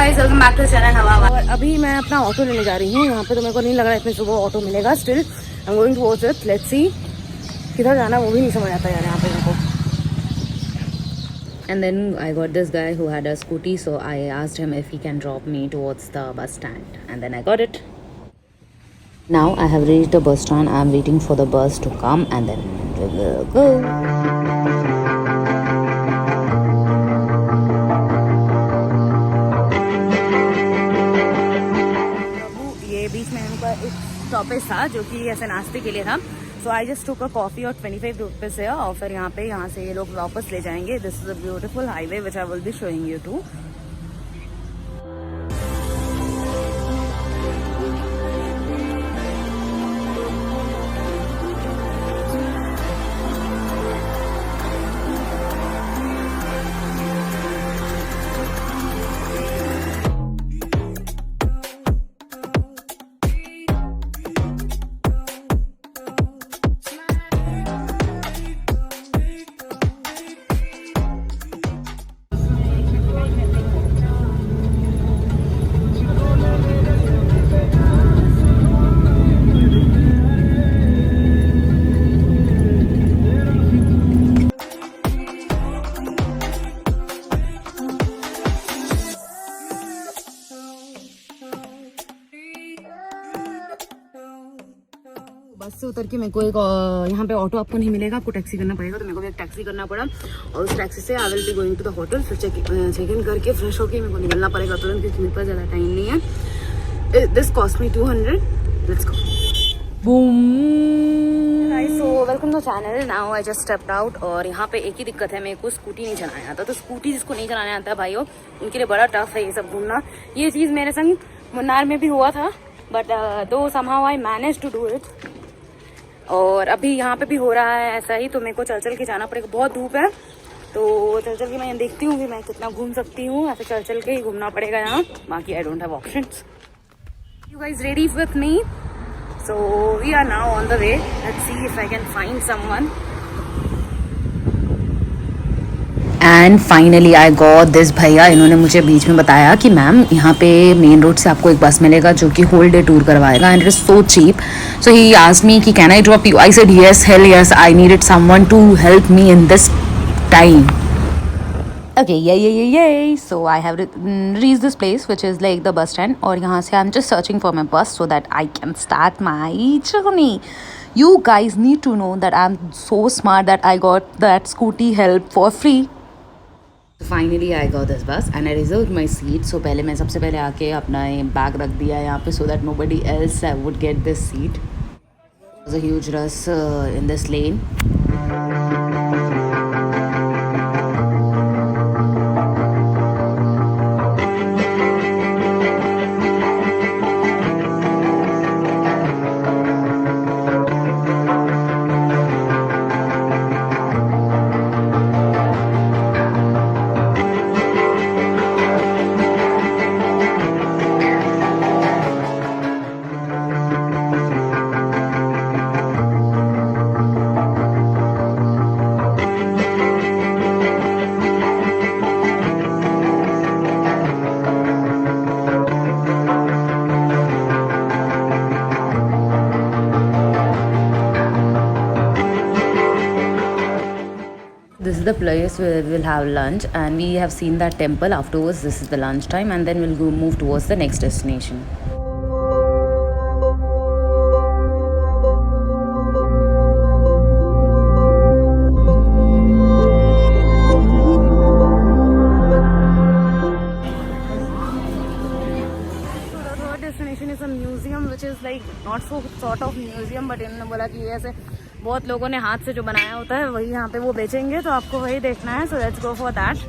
Guys welcome back to channel Hawa. और अभी मैं अपना ऑटो लेने जा रही हूँ यहाँ पे, तो मेरे को नहीं लग रहा है इतने सुबह ऑटो मिलेगा। Still I am going towards it, let's see. किधर जाना वो भी नहीं समझ आता यार यहाँ पे मेरे को। And then I got this guy who had a scooty, so I asked him if he can drop me towards the bus stand, and then I got it. Now I have reached the bus stand. I am waiting for the bus to come, and then we will go. ये बीच में इनका एक stoppage था जो कि ऐसे नाश्ते के लिए था। सो I just took a coffee और 25 रुपीज है, और फिर यहाँ से ये लोग वापस ले जाएंगे। This is a beautiful highway which I will be showing you too. Bus से उतर के मेरे को एक यहाँ पे ऑटो आपको नहीं मिलेगा, आपको टैक्सी करना पड़ेगा। तो मेरे को भी एक टैक्सी करना पड़ा, और उस टैक्सी से I will be going to the hotel. फिर चेक इन करके फ्रेश होके मेरे को निकलना पड़ेगा तुरंत, क्योंकि मेरे पास ज़्यादा टाइम नहीं है। This cost me 200। Let's go. Boom. So welcome to channel. Now I just stepped out, और यहाँ पे एक ही दिक्कत है, मेरे को स्कूटी नहीं चलाने आता। तो स्कूटी जिसको नहीं चलाने आता है भाइयों, उनके लिए बड़ा टफ है ये सब घूमना। ये चीज़ मेरे संग मुन्नार में भी हुआ था, but though somehow I manage to do it. और अभी यहाँ पे भी हो रहा है ऐसा ही, तो मेरे को चल के जाना पड़ेगा। बहुत धूप है, तो चल के मैं देखती हूँ कि मैं कितना घूम सकती हूँ। ऐसे चल के ही घूमना पड़ेगा यहाँ, बाकी I don't have options. You guys ready with me? So we are now on the way. Let's see if I can find someone. And finally I got this भैया। इन्होंने मुझे बीच में बताया कि मैम यहाँ पे मेन रोड से आपको एक बस मिलेगा जो कि होल डे टूर करवाएगा, and it is so cheap. So he asked me कि can I drop you. I said yes, hell yes, I needed someone to help me in this time. Okay, yeah. So I have reached this place, which is like the bus stand, और यहाँ से I'm just searching for my bus so that I can start my journey. You guys need to know that I'm so smart that I got that scooty help for free. Finally I got this bus and I reserved my seat. So पहले मैं सबसे पहले आके अपना bag रख दिया यहाँ पे, so that nobody else would get this seat. There's a huge rush in this lane. This is the place where we'll have lunch, and we have seen that temple. Afterwards, this is the lunch time, and then we'll go move towards the next destination. Destination is a museum, which is like not so sort of museum, but इन्होंने बोला कि ये ऐसे बहुत लोगों ने हाथ से जो बनाया होता है वही यहाँ पे वो बेचेंगे, तो आपको वही देखना है। So let's go for that.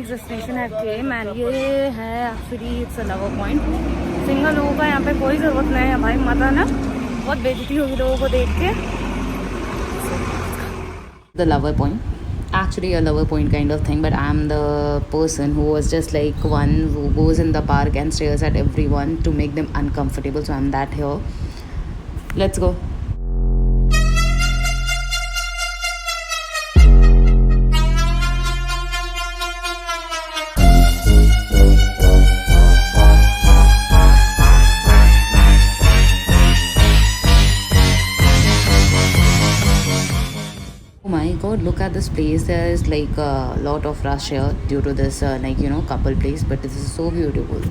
Destination है केम, एंड ये है actually it's a lover point. Single लोगों का यहाँ पे कोई ज़रूरत नहीं है भाई, मत ना, बहुत बेइज्जती होगी लोगों को देख के। The lover point. actually a lover point kind of thing, but I'm the person who was just like one who goes in the park and stares at everyone to make them uncomfortable. So I'm that here. Let's go. Oh my god, look at this place. There is like a lot of rush here due to this couple place, but this is so beautiful.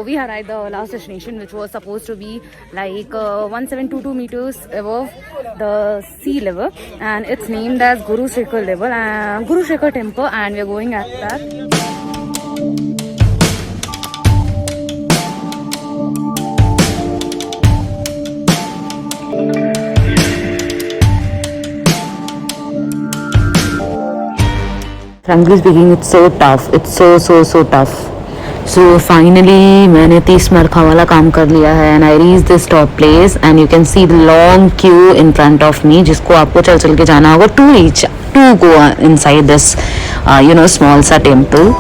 We arrived at the last destination, which was supposed to be like 1722 meters above the sea level, and it's named as Guru Shekhar level and Guru Shekhar temple, and we are going at that. Frankly speaking, it's so tough. It's so tough. So finally मैंने 30 minute का वाला काम कर लिया है and I reached this top place and you can see the long queue in front of me जिसको आपको चल के जाना होगा to go inside this small सा temple.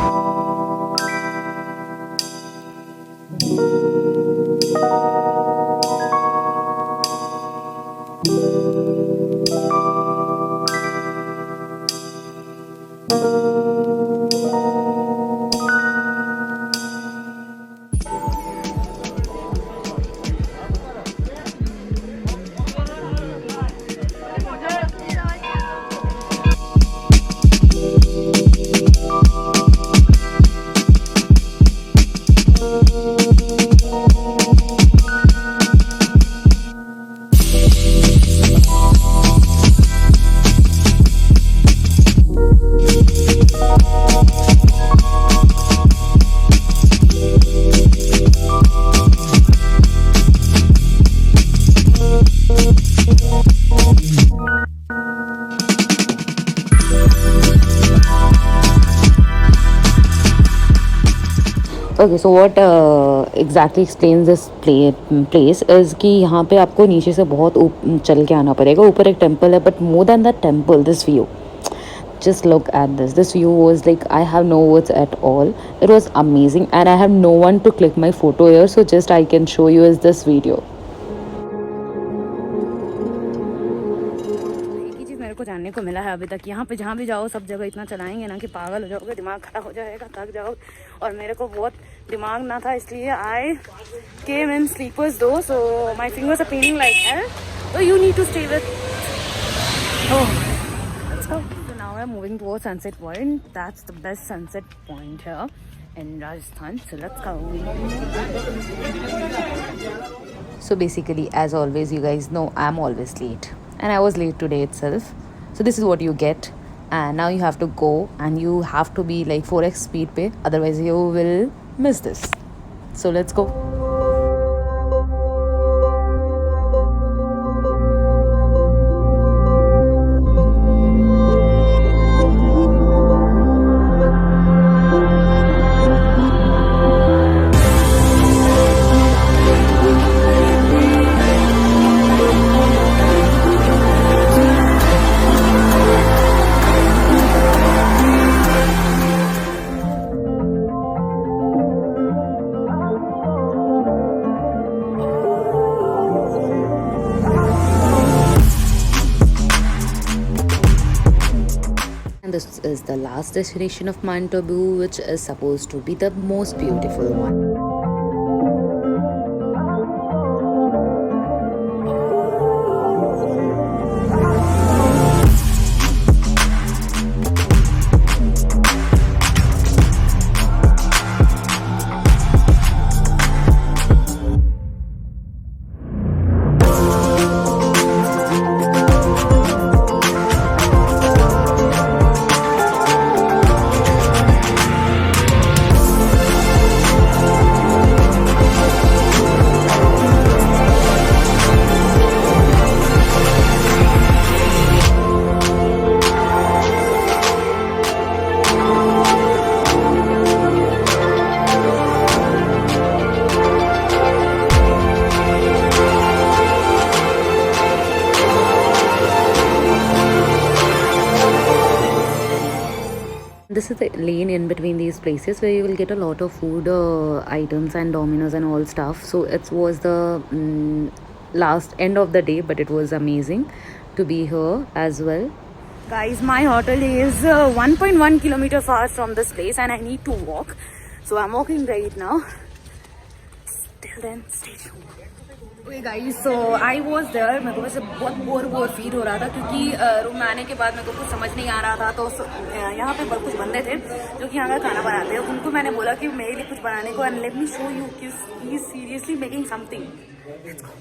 Okay, so what exactly explains this place is कि यहाँ पे आपको नीचे से बहुत चल के आना पड़ेगा. ऊपर एक टेम्पल है, but more than that temple, this view. Just look at this. This view was like, I have no words at all. It was amazing, and I have no one to click my photo here, so just I can show you is this video. को जानने को मिला है अभी तक. यहाँ पे जहाँ भी जाओ सब जगह इतना चलाएंगे ना कि पागल हो जाओगे, दिमाग खराब हो जाएगा, थक जाओ. और मेरे को बहुत दिमाग ना था, इसलिए आई केम in slippers though, so my fingers are paining like hell, so you need to stay with. So now I'm moving towards Sunset Point. That's the best sunset point here in Rajasthan. So let's go. So basically, as always, you guys know I'm always late, and I was late today itself. So this is what you get, and now you have to go and you have to be like 4x speed pay, otherwise you will miss this. So let's go. And this is the last destination of Mount Abu, which is supposed to be the most beautiful one. this is the lane in between these places where you will get a lot of food items and Domino's and all stuff. So it was the last end of the day, but it was amazing to be here as well. Guys, my hotel is 1.1 kilometer far from this place and I need to walk. So I'm walking right now. Till then, stay tuned. Okay guys, so I was there. मेरे को वैसे बहुत bore feel हो रहा था क्योंकि room में आने के बाद मेरे को कुछ समझ नहीं आ रहा था. तो यहाँ पे कुछ बंदे थे जो कि यहाँ का खाना बनाते हैं. उनको मैंने बोला कि मेरे लिए कुछ बनाने को, and let me show you कि he is seriously making something. Let's go.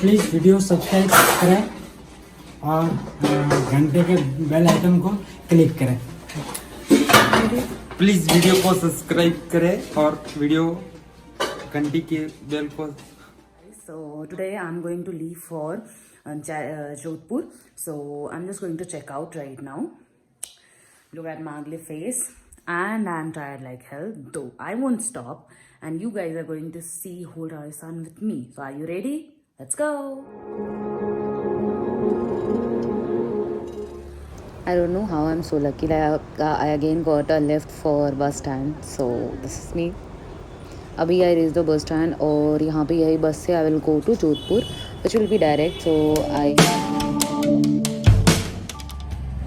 Please video subscribe करें और घंटे के बेल आइकन को क्लिक करें. प्लीज वीडियो को सब्सक्राइब करें और वीडियो घंटी के बेल को. So today I'm going to leave for Jodhpur. So I'm just going to check out right now. Look at my ugly face, and I'm tired like hell. Though I won't stop, and you guys are going to see whole Rajasthan with me. So are you ready? Let's go. I don't know how I'm so lucky that I again got a lift for bus stand. So this is me. अभी I reached the bus stand और यहाँ पे यही बस से I will go to Jodhpur, which will be direct. So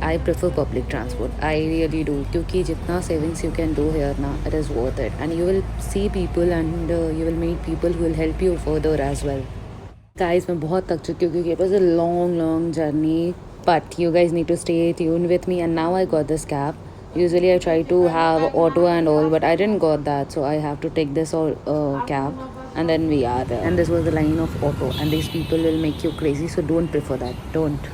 I prefer public transport. I really do, क्योंकि जितना savings you can do here ना, it is worth it. And you will see people and you will meet people who will help you further as well. Guys, मैं बहुत थक चुकी हूँ क्योंकि it was a long journey. But you guys need to stay tuned with me, and now I got this cab. Usually I try to have auto and all, but I didn't got that, so I have to take this cab, and then we are there. And this was the line of auto, and these people will make you crazy, so don't prefer that. Don't.